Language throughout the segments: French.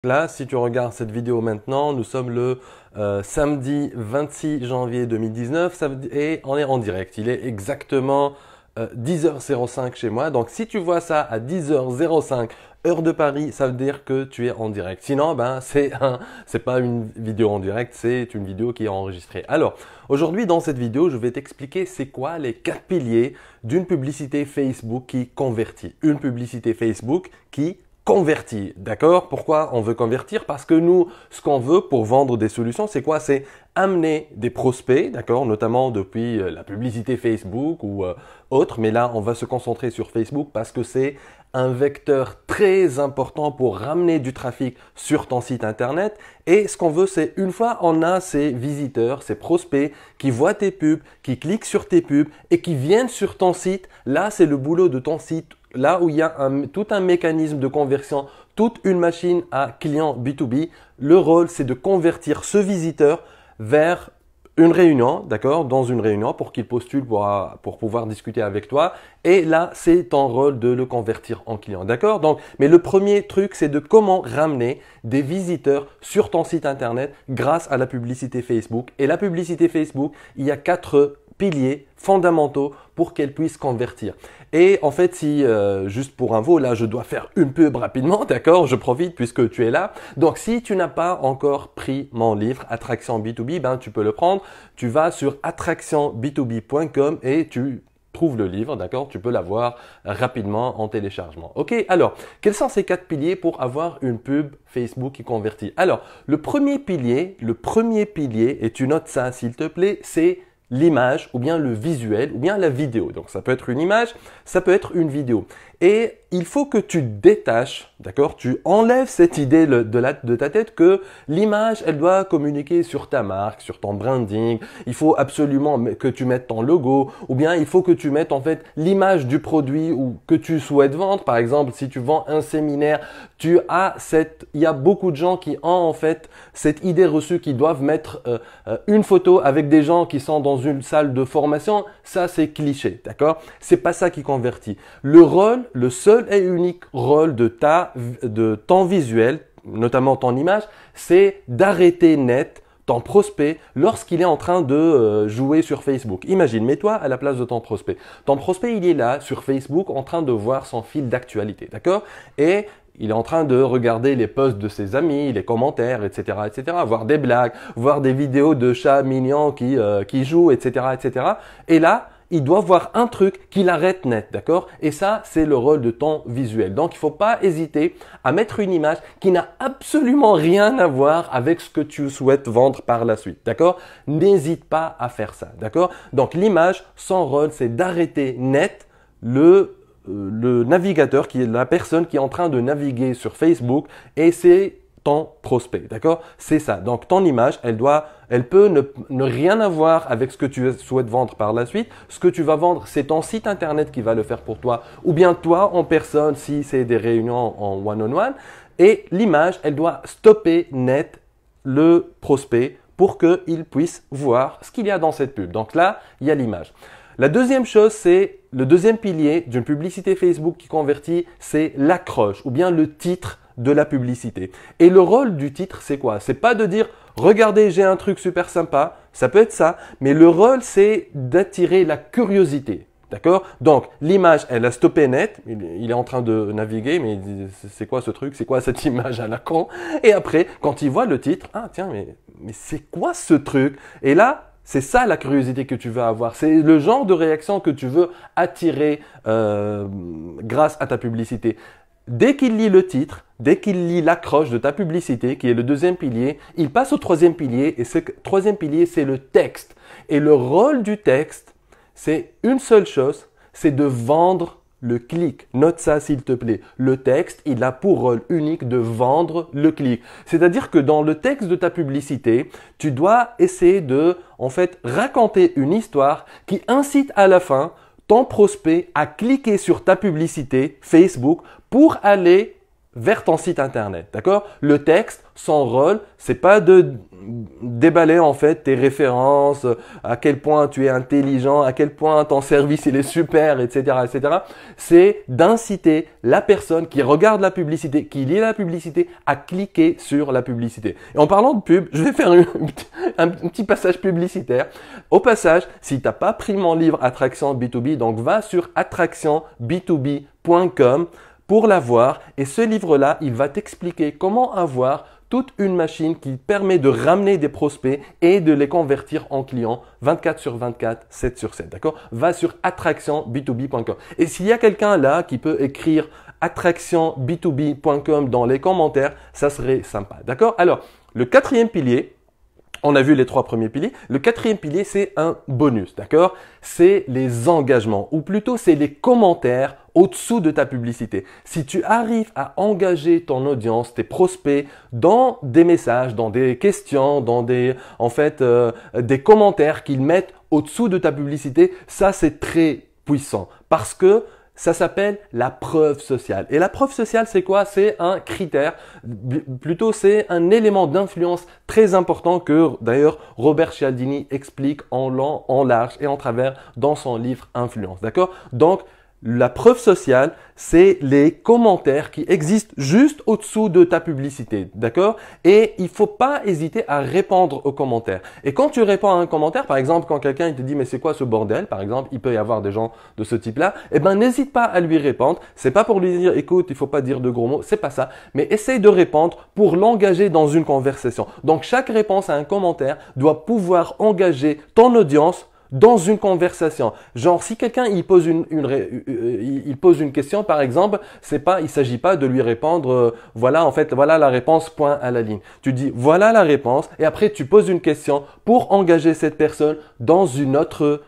là, si tu regardes cette vidéo maintenant, nous sommes le samedi 26 janvier 2019 et on est en direct. Il est exactement 10h05 chez moi. Donc, si tu vois ça à 10h05 heure de Paris, ça veut dire que tu es en direct. Sinon, ben, c'est pas une vidéo en direct, c'est une vidéo qui est enregistrée. Alors, aujourd'hui, dans cette vidéo, je vais t'expliquer c'est quoi les 4 piliers d'une publicité Facebook qui convertit. Une publicité Facebook qui convertit, d'accord? Pourquoi on veut convertir? Parce que nous, ce qu'on veut pour vendre des solutions, c'est quoi? C'est amener des prospects, d'accord? Notamment depuis la publicité Facebook ou autre. Mais là, on va se concentrer sur Facebook parce que c'est un vecteur très important pour ramener du trafic sur ton site internet. Et ce qu'on veut, c'est une fois on a ces visiteurs, ces prospects qui voient tes pubs, qui cliquent sur tes pubs et qui viennent sur ton site, là, c'est le boulot de ton site. Là où il y a tout un mécanisme de conversion, toute une machine à client B2B, le rôle, c'est de convertir ce visiteur vers une réunion, d'accord, dans une réunion pour qu'il postule pour pouvoir discuter avec toi. Et là, c'est ton rôle de le convertir en client, d'accord? Donc, mais le premier truc, c'est de comment ramener des visiteurs sur ton site internet grâce à la publicité Facebook. Et la publicité Facebook, il y a 4 piliers fondamentaux pour qu'elle puisse convertir. Et en fait, si, juste pour info, là, je dois faire une pub rapidement, d'accord? Je profite puisque tu es là. Donc, si tu n'as pas encore pris mon livre Attraction B2B, ben, tu peux le prendre. Tu vas sur attractionb2b.com et tu trouves le livre, d'accord? Tu peux l'avoir rapidement en téléchargement. Ok, alors, quels sont ces 4 piliers pour avoir une pub Facebook qui convertit? Alors, le premier pilier, et tu notes ça s'il te plaît, c'est l'image ou bien le visuel ou bien la vidéo. Donc, ça peut être une image, ça peut être une vidéo. Et il faut que tu détaches, d'accord? Tu enlèves cette idée de ta tête que l'image, elle doit communiquer sur ta marque, sur ton branding. Il faut absolument que tu mettes ton logo ou bien il faut que tu mettes en fait l'image du produit ou que tu souhaites vendre. Par exemple, si tu vends un séminaire, il y a beaucoup de gens qui ont en fait cette idée reçue qu'ils doivent mettre une photo avec des gens qui sont dans une salle de formation. Ça, c'est cliché, d'accord? C'est pas ça qui convertit. Le seul et unique rôle de ton visuel, notamment ton image, c'est d'arrêter net ton prospect lorsqu'il est en train de jouer sur Facebook. Imagine, mets-toi à la place de ton prospect. Ton prospect, il est là sur Facebook en train de voir son fil d'actualité, d'accord? Et il est en train de regarder les posts de ses amis, les commentaires, etc., etc., voir des blagues, voir des vidéos de chats mignons qui jouent, etc., etc. Et là, il doit voir un truc qui l'arrête net, d'accord? Et ça, c'est le rôle de ton visuel. Donc, il ne faut pas hésiter à mettre une image qui n'a absolument rien à voir avec ce que tu souhaites vendre par la suite, d'accord? N'hésite pas à faire ça, d'accord? Donc, l'image, son rôle, c'est d'arrêter net le navigateur, qui est la personne qui est en train de naviguer sur Facebook et c'est ton prospect, d'accord? C'est ça. Donc, ton image, elle peut ne rien avoir avec ce que tu souhaites vendre par la suite. Ce que tu vas vendre, c'est ton site internet qui va le faire pour toi ou bien toi en personne si c'est des réunions en one-on-one. Et l'image, elle doit stopper net le prospect pour qu'il puisse voir ce qu'il y a dans cette pub. Donc là, il y a l'image. La deuxième chose, c'est le deuxième pilier d'une publicité Facebook qui convertit, c'est l'accroche ou bien le titre de la publicité. Et le rôle du titre, c'est quoi? C'est pas de dire « Regardez, j'ai un truc super sympa », ça peut être ça, mais le rôle, c'est d'attirer la curiosité. D'accord? Donc, l'image, elle a stoppé net. Il est en train de naviguer, mais il dit, c'est quoi ce truc? C'est quoi cette image à la con? Et après, quand il voit le titre, ah tiens, mais c'est quoi ce truc? Et là, c'est ça la curiosité que tu veux avoir. C'est le genre de réaction que tu veux attirer grâce à ta publicité. Dès qu'il lit le titre, dès qu'il lit l'accroche de ta publicité, qui est le deuxième pilier, il passe au troisième pilier. Et ce troisième pilier, c'est le texte. Et le rôle du texte, c'est une seule chose, c'est de vendre le clic. Note ça s'il te plaît. Le texte, il a pour rôle unique de vendre le clic. C'est-à-dire que dans le texte de ta publicité, tu dois essayer de, en fait, raconter une histoire qui incite à la fin ton prospect à cliquer sur ta publicité Facebook pour aller vers ton site internet, d'accord? Le texte, son rôle, c'est pas de déballer en fait tes références, à quel point tu es intelligent, à quel point ton service il est super, etc., etc. C'est d'inciter la personne qui regarde la publicité, qui lit la publicité, à cliquer sur la publicité. Et en parlant de pub, je vais faire un petit passage publicitaire. Au passage, si tu n'as pas pris mon livre Attraction B2B, donc va sur attractionb2b.com pour l'avoir. Et ce livre-là, il va t'expliquer comment avoir toute une machine qui permet de ramener des prospects et de les convertir en clients 24 sur 24, 7 sur 7. D'accord? Va sur attractionb2b.com. Et s'il y a quelqu'un là qui peut écrire attractionb2b.com dans les commentaires, ça serait sympa. D'accord? Alors, le quatrième pilier, on a vu les trois premiers piliers. Le quatrième pilier, c'est un bonus, d'accord? C'est les engagements, ou plutôt c'est les commentaires au-dessous de ta publicité. Si tu arrives à engager ton audience, tes prospects, dans des messages, dans des questions, dans des commentaires qu'ils mettent au-dessous de ta publicité, ça c'est très puissant parce que ça s'appelle la preuve sociale. Et la preuve sociale, c'est quoi? C'est un critère, plutôt c'est un élément d'influence très important que d'ailleurs Robert Cialdini explique en long, en large et en travers dans son livre Influence. D'accord? Donc, la preuve sociale, c'est les commentaires qui existent juste au-dessous de ta publicité, d'accord? Et il faut pas hésiter à répondre aux commentaires. Et quand tu réponds à un commentaire, par exemple, quand quelqu'un te dit mais c'est quoi ce bordel, par exemple, il peut y avoir des gens de ce type-là, eh ben n'hésite pas à lui répondre. C'est pas pour lui dire écoute, il faut pas dire de gros mots, c'est pas ça, mais essaye de répondre pour l'engager dans une conversation. Donc chaque réponse à un commentaire doit pouvoir engager ton audience dans une conversation. Genre, si quelqu'un il pose il pose une question, par exemple, il s'agit pas de lui répondre, voilà la réponse, point à la ligne. Tu dis voilà la réponse et après tu poses une question pour engager cette personne dans une autre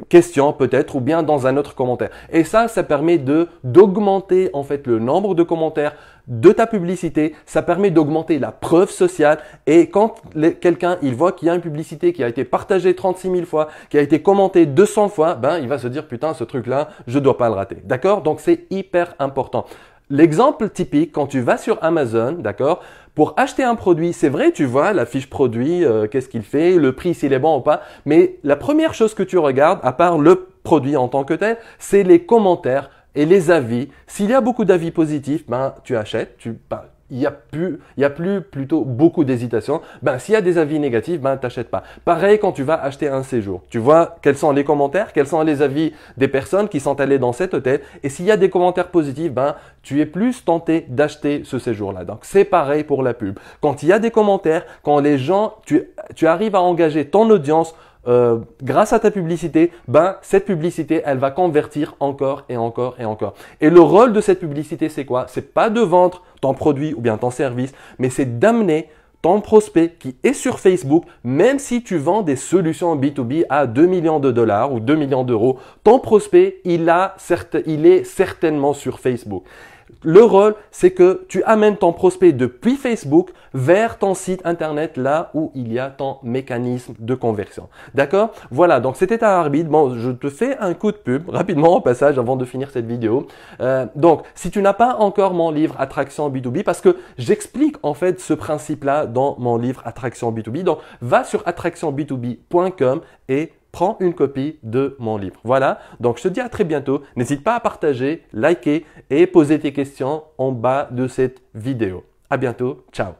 question peut-être ou bien dans un autre commentaire. Et ça permet d'augmenter en fait le nombre de commentaires de ta publicité. Ça permet d'augmenter la preuve sociale. Et quand quelqu'un il voit qu'il y a une publicité qui a été partagée 36 000 fois, qui a été commentée 200 fois, ben il va se dire putain ce truc-là, je dois pas le rater. D'accord? Donc c'est hyper important. L'exemple typique, quand tu vas sur Amazon, d'accord, pour acheter un produit, c'est vrai, tu vois la fiche produit, qu'est-ce qu'il fait, le prix, s'il est bon ou pas, mais la première chose que tu regardes, à part le produit en tant que tel, c'est les commentaires et les avis. S'il y a beaucoup d'avis positifs, ben tu achètes, il y a plus plutôt beaucoup d'hésitation. Ben, s'il y a des avis négatifs, ben, t'achètes pas. Pareil quand tu vas acheter un séjour. Tu vois quels sont les commentaires, quels sont les avis des personnes qui sont allées dans cet hôtel. Et s'il y a des commentaires positifs, ben, tu es plus tenté d'acheter ce séjour-là. Donc, c'est pareil pour la pub. Quand il y a des commentaires, quand les gens, tu arrives à engager ton audience grâce à ta publicité, ben cette publicité, elle va convertir encore et encore et encore. Et le rôle de cette publicité, c'est quoi? C'est pas de vendre ton produit ou bien ton service, mais c'est d'amener ton prospect qui est sur Facebook, même si tu vends des solutions B2B à 2 millions de dollars ou 2 millions d'euros, ton prospect, il est certainement sur Facebook. Le rôle, c'est que tu amènes ton prospect depuis Facebook vers ton site internet, là où il y a ton mécanisme de conversion. D'accord? Voilà, donc c'était un arbitre. Bon, je te fais un coup de pub rapidement au passage avant de finir cette vidéo. Donc, si tu n'as pas encore mon livre Attraction B2B, parce que j'explique en fait ce principe-là dans mon livre Attraction B2B, donc va sur attractionb2b.com et prends une copie de mon livre. Voilà, donc je te dis à très bientôt. N'hésite pas à partager, liker et poser tes questions en bas de cette vidéo. À bientôt, ciao.